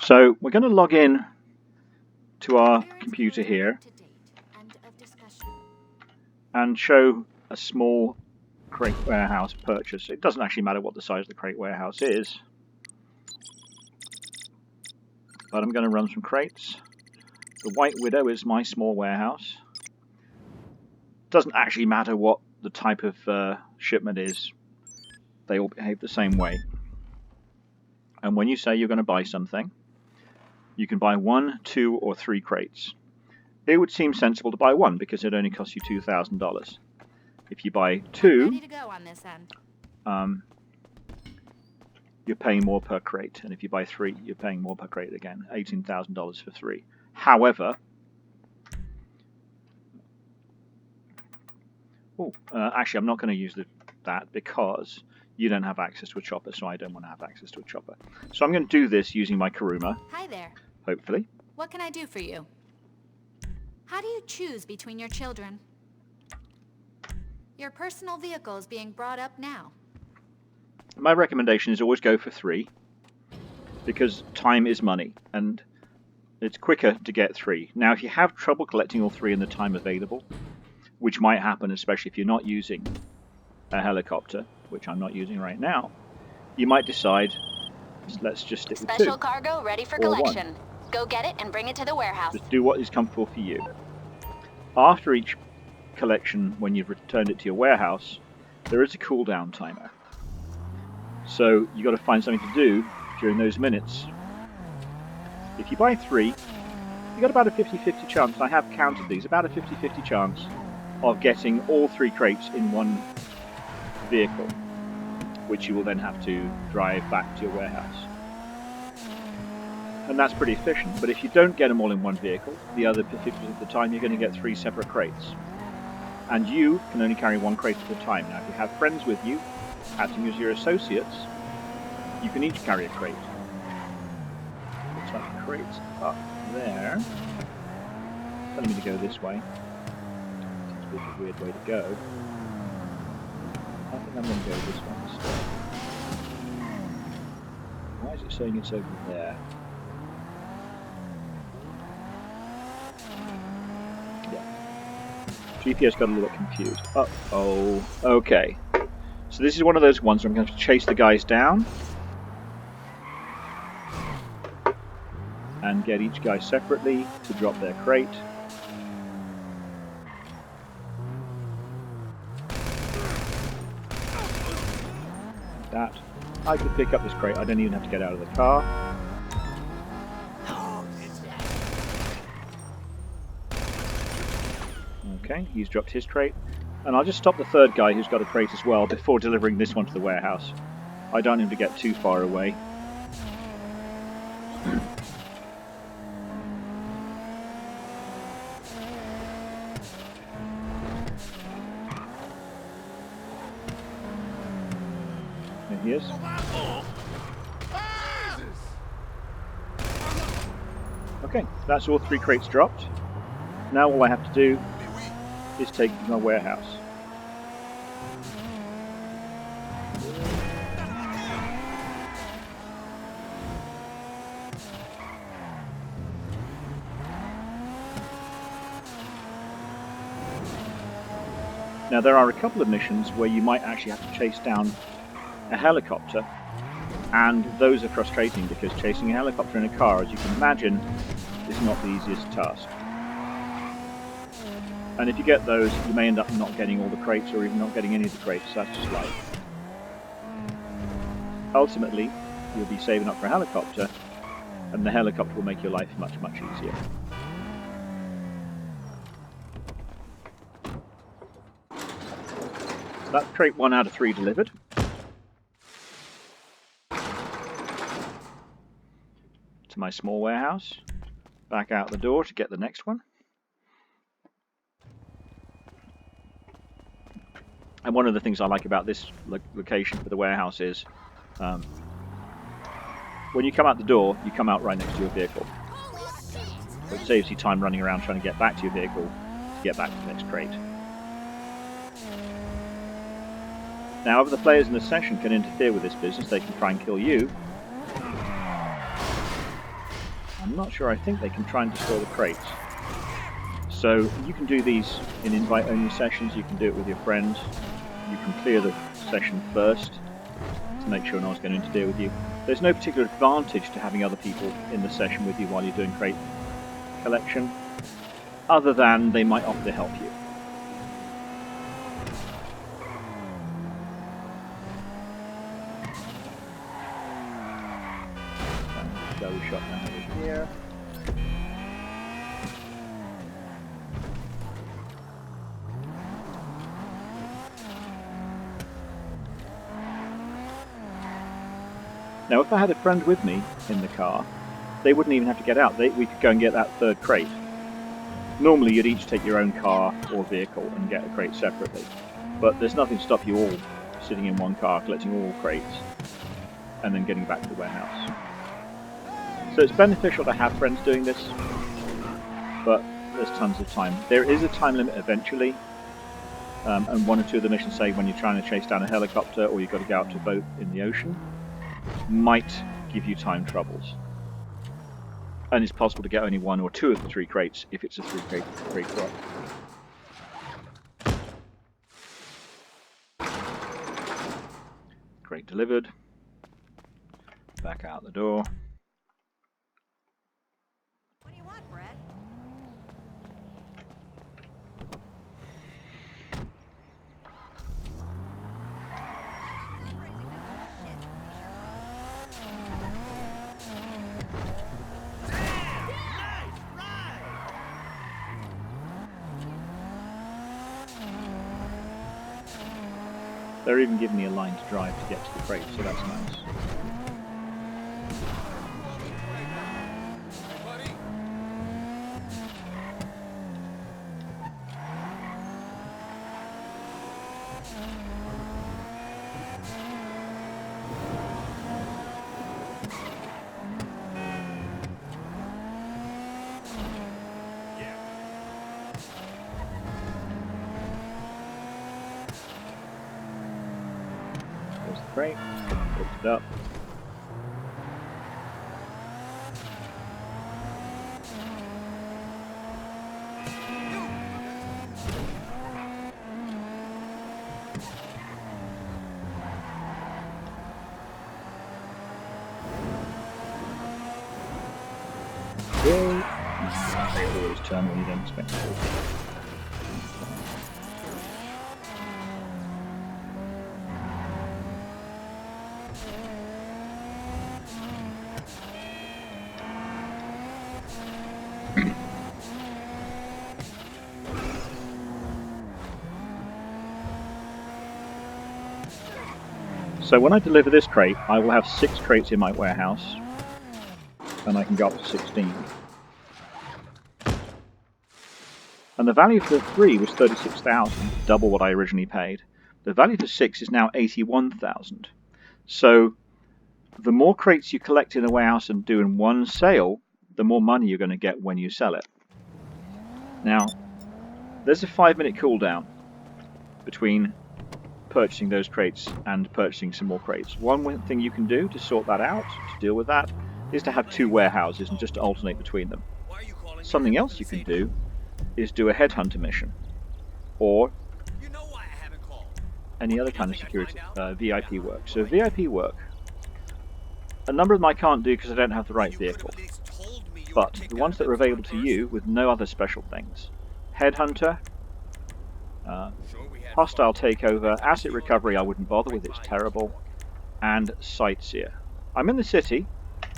So we're going to log in to our computer here and show a small crate warehouse purchase. It doesn't actually matter what the size of the crate warehouse is, but I'm going to run some crates. The White Widow is my small warehouse. Doesn't actually matter what the type of shipment is. They all behave the same way. And when you say you're going to buy something, you can buy 1, 2, or 3 crates. It would seem sensible to buy 1 because it only costs you $2,000. If you buy 2, ready to go on this end. You're paying more per crate, and if you buy 3, you're paying more per crate again. $18,000 for 3. However, actually, I'm not going to use that because you don't have access to a chopper, so I don't want to have access to a chopper. So I'm going to do this using my Kuruma. Hi there. Hopefully. What can I do for you? How do you choose between your children? Your personal vehicle is being brought up now. My recommendation is always go for 3 because time is money and it's quicker to get 3. Now, if you have trouble collecting all 3 in the time available, which might happen especially if you're not using a helicopter, which I'm not using right now, you might decide, let's just stick with 2. Special cargo ready for collection. 1. Go get it and bring it to the warehouse. Just do what is comfortable for you. After each collection, when you've returned it to your warehouse, there is a cooldown timer. So you've got to find something to do during those minutes. If you buy 3, you've got about a 50-50 chance, I have counted these, about a 50-50 chance of getting all 3 crates in one vehicle, which you will then have to drive back to your warehouse. And that's pretty efficient, but if you don't get them all in one vehicle, the other 50% of the time you're going to get 3 separate crates. And you can only carry 1 crate at a time. Now, if you have friends with you, acting as your associates, you can each carry a crate. Looks like the crate's up there. Telling me to go this way. Seems to be a weird way to go. I think I'm going to go this way instead. Why is it saying it's over there? GPS got a little confused. Uh-oh. Okay. So this is one of those ones where I'm going to chase the guys down and get each guy separately to drop their crate. Like that. I could pick up this crate. I don't even have to get out of the car. Okay, he's dropped his crate. And I'll just stop the third guy who's got a crate as well before delivering this one to the warehouse. I don't need to get too far away. There he is. Okay, that's all 3 crates dropped. Now all I have to do is take it to my warehouse. Now there are a couple of missions where you might actually have to chase down a helicopter, and those are frustrating because chasing a helicopter in a car, as you can imagine, is not the easiest task. And if you get those, you may end up not getting all the crates or even not getting any of the crates. That's just life. Ultimately, you'll be saving up for a helicopter, and the helicopter will make your life much, much easier. That's crate 1 out of 3 delivered. To my small warehouse. Back out the door to get the next one. And one of the things I like about this location for the warehouse is when you come out the door, you come out right next to your vehicle. So it saves you time running around trying to get back to your vehicle to get back to the next crate. Now, other players in the session can interfere with this business. They can try and kill you. I'm not sure. I think they can try and destroy the crates. So you can do these in invite-only sessions. You can do it with your friends. You can clear the session first to make sure no one's going to interfere with you. There's no particular advantage to having other people in the session with you while you're doing crate collection, other than they might offer to help you. So we shot down over here. Now, if I had a friend with me in the car, they wouldn't even have to get out. We could go and get that third crate. Normally, you'd each take your own car or vehicle and get a crate separately. But there's nothing to stop you all sitting in one car, collecting all crates, and then getting back to the warehouse. So it's beneficial to have friends doing this, but there's tons of time. There is a time limit eventually, and one or two of the missions say when you're trying to chase down a helicopter or you've got to go out to a boat in the ocean, might give you time troubles. And it's possible to get only one or two of the 3 crates if it's a 3 crate drop. Crate delivered. Back out the door. What do you want, Brett? They're even giving me a line to drive to get to the crate, so that's nice. Crate, picked it up. Okay. They always turn when you don't expect it to. So when I deliver this crate, I will have 6 crates in my warehouse, and I can go up to 16. And the value for 3 was 36,000, double what I originally paid. The value for 6 is now 81,000. So the more crates you collect in the warehouse and do in one sale, the more money you're going to get when you sell it. Now, there's a 5-minute cooldown between purchasing those crates and purchasing some more crates. One thing you can do to sort that out, to deal with that, is to have 2 warehouses and just to alternate between them. Something else you can do is do a headhunter mission, or any other kind of security, VIP work. So VIP work, a number of them I can't do because I don't have the right vehicle, but the ones that are available to you with no other special things: headhunter, hostile takeover, asset recovery I wouldn't bother with, it's terrible, and sightseer. I'm in the city,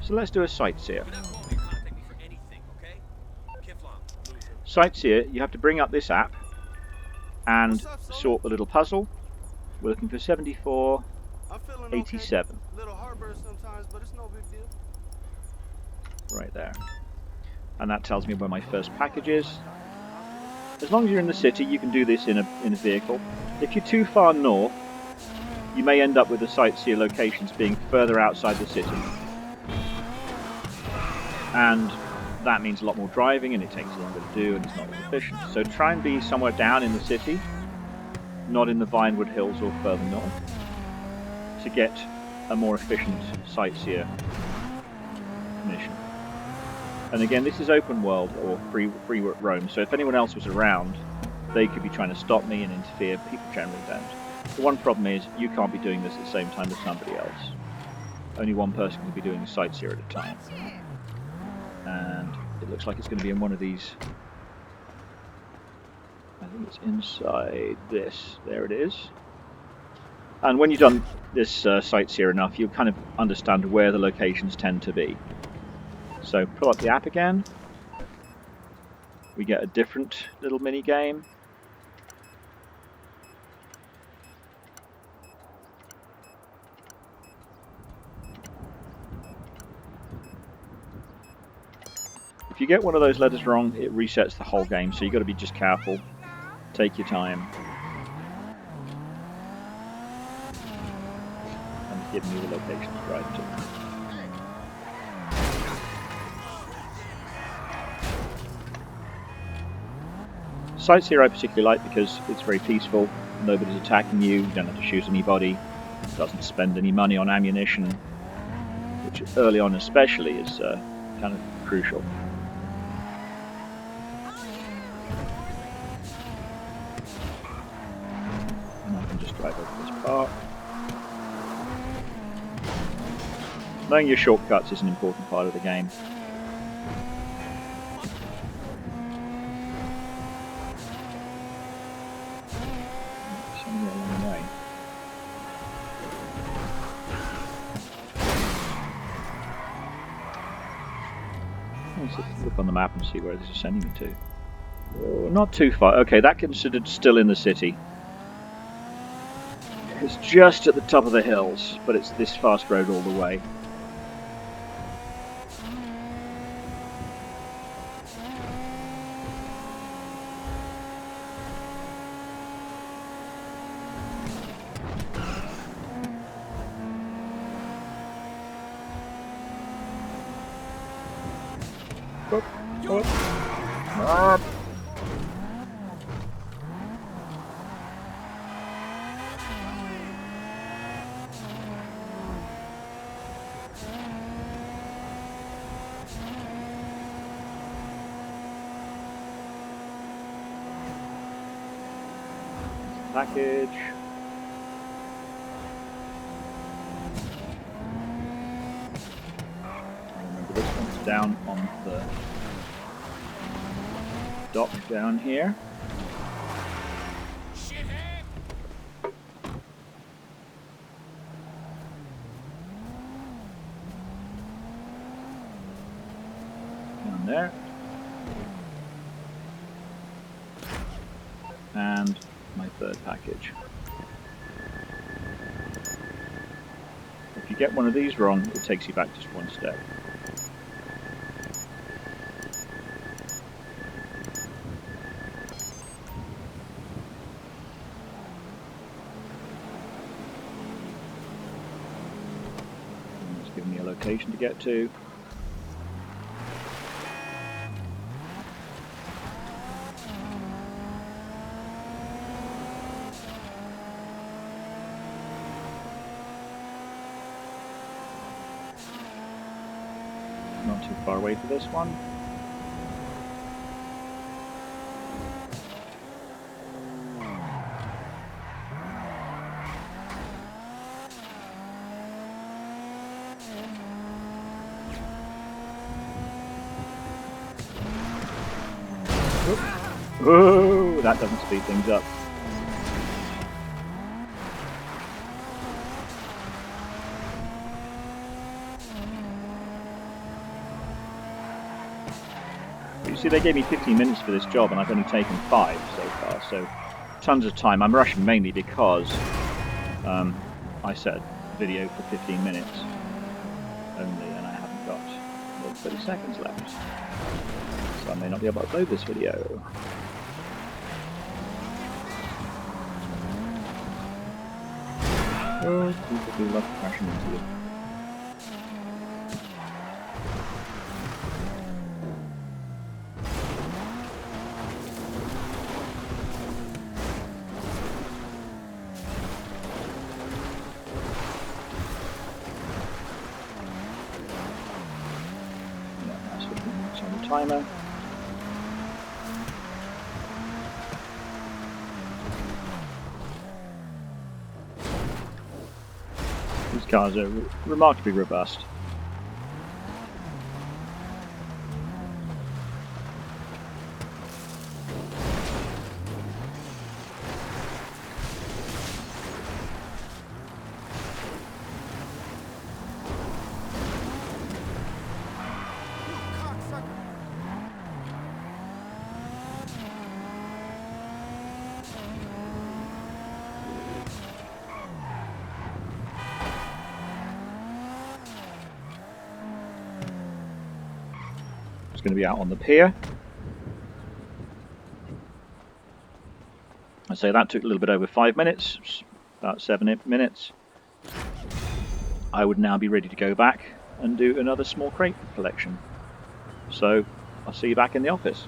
so let's do a sightseer. Sightseer, you have to bring up this app and sort the little puzzle. We're looking for 7487. Right there. And that tells me where my first package is. As long as you're in the city, you can do this in a vehicle. If you're too far north, you may end up with the sightseer locations being further outside the city. And that means a lot more driving, and it takes longer to do, and it's not as efficient. So try and be somewhere down in the city, not in the Vinewood Hills or further north, to get a more efficient sightseer mission. And again, this is open world or free roam. So if anyone else was around, they could be trying to stop me and interfere. People generally don't. The one problem is you can't be doing this at the same time as somebody else. Only one person can be doing the sightseer at a time. And it looks like it's going to be in one of these. I think it's inside this. There it is. And when you've done this sightseer enough, you'll kind of understand where the locations tend to be. So pull up the app again. We get a different little mini game. If you get one of those letters wrong, it resets the whole game, so you've got to be just careful. Take your time. And it's giving you the location to drive to. Sightseer I particularly like because it's very peaceful. Nobody's attacking you. You don't have to shoot anybody. It doesn't spend any money on ammunition, which early on especially is kind of crucial. Drive over this part. Knowing your shortcuts is an important part of the game. It's only a long way. Let's look on the map and see where this is sending me to. Oh, not too far. Okay, that considered still in the city. It's just at the top of the hills, but it's this fast road all the way. Package. Remember this one's down on the dock down here. Down there. And my third package. If you get one of these wrong, it takes you back just one step. And it's giving me a location to get to. Not too far away for this one. Oh, that doesn't speed things up. You see, they gave me 15 minutes for this job and I've only taken 5 so far, so tons of time. I'm rushing mainly because I set a video for 15 minutes only and I haven't got more than 30 seconds left. So I may not be able to upload this video. Oh, people do love crashing into you. the timer. These cars are remarkably robust. It's going to be out on the pier. I'd say that took a little bit over 5 minutes, about 7 minutes. I would now be ready to go back and do another small crate collection. So I'll see you back in the office.